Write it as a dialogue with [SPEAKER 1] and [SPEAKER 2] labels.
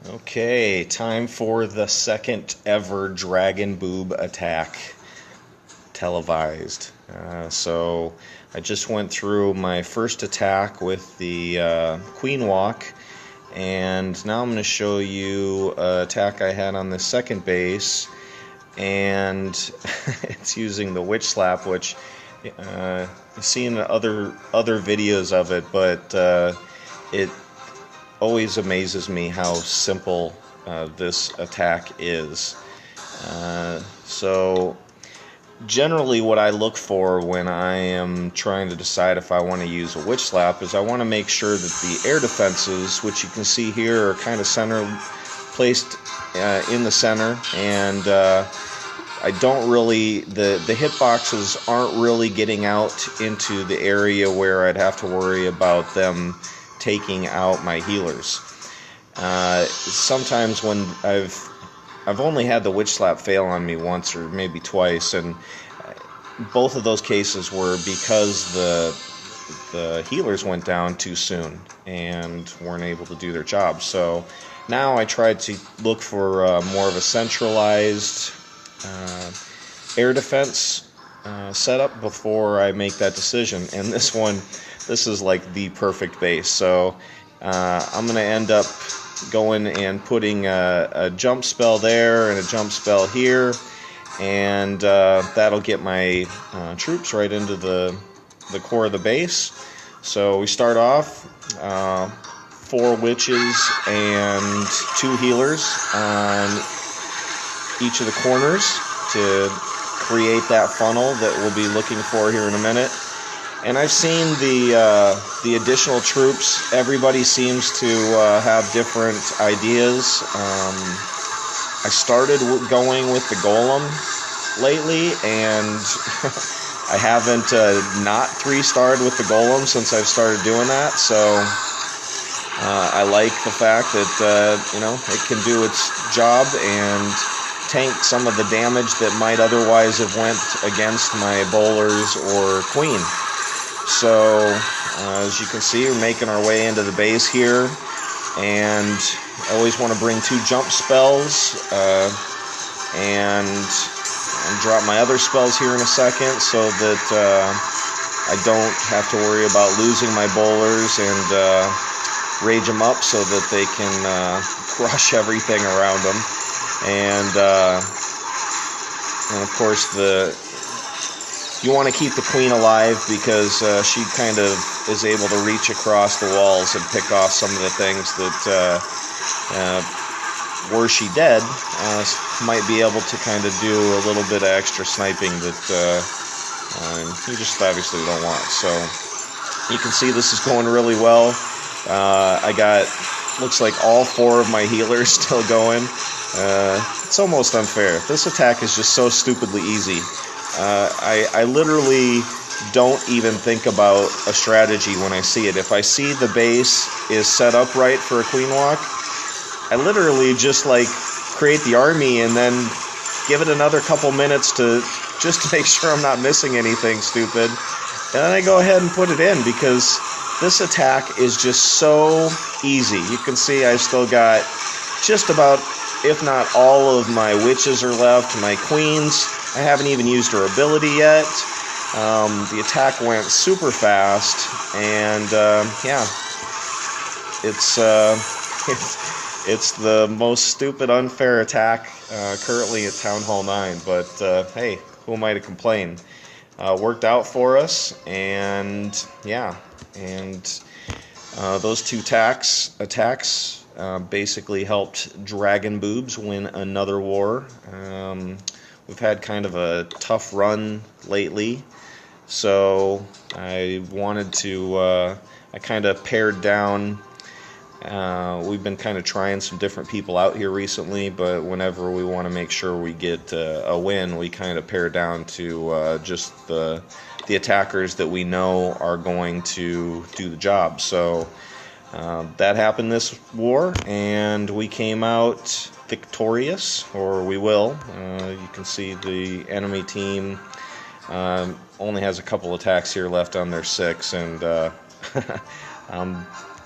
[SPEAKER 1] Okay, time for the second ever Dragon Boob attack televised. So I just went through my first attack with the Queen Walk, and now I'm going to show you an attack I had on the second base, and it's using the Witch Slap, which I've seen other videos of it, but it always amazes me how simple this attack is. So generally what I look for when I am trying to decide if I want to use a Witch Slap is I want to make sure that the air defenses, which you can see here, are kind of placed in the center, and I don't really, the hitboxes aren't really getting out into the area where I'd have to worry about them taking out my healers. Sometimes when I've only had the Witch Slap fail on me once or maybe twice, and both of those cases were because the healers went down too soon and weren't able to do their job. So now I tried to look for more of a centralized air defense setup before I make that decision, and this is like the perfect base. So I'm going to end up going and putting a jump spell there and a jump spell here, and that'll get my troops right into the core of the base. So we start off 4 witches and 2 healers on each of the corners to create that funnel that we'll be looking for here in a minute. And I've seen the additional troops. Everybody seems to have different ideas. I started going with the golem lately, and I haven't not 3-starred with the golem since I've started doing that. So I like the fact that it can do its job and tank some of the damage that might otherwise have went against my bowlers or queen. So as you can see, we're making our way into the base here, and I always want to bring 2 jump spells, and I'll drop my other spells here in a second so that I don't have to worry about losing my bowlers and rage them up so that they can crush everything around them. And of course you want to keep the queen alive because she kind of is able to reach across the walls and pick off some of the things that, were she dead, might be able to kind of do a little bit of extra sniping that you just obviously don't want. So you can see this is going really well. I got, looks like all 4 of my healers still going. It's almost unfair. This attack is just so stupidly easy. I literally don't even think about a strategy when I see it. If I see the base is set up right for a queen walk, I literally just create the army and then give it another couple minutes just to make sure I'm not missing anything stupid. And then I go ahead and put it in because this attack is just so easy. You can see I've still got just about, if not all of my witches are left, my queens. I haven't even used her ability yet. The attack went super fast, and yeah, it's the most stupid, unfair attack currently at Town Hall 9. But hey, who am I to complain? Worked out for us, and yeah, and those 2 attacks basically helped Dragon Boobs win another war. We've had kind of a tough run lately, so I wanted to, I kind of pared down. We've been kind of trying some different people out here recently, but whenever we want to make sure we get a win, we kind of pare down to just the attackers that we know are going to do the job. So that happened this war, and we came out victorious, or we will. You can see the enemy team only has a couple attacks here left on their 6, and I'm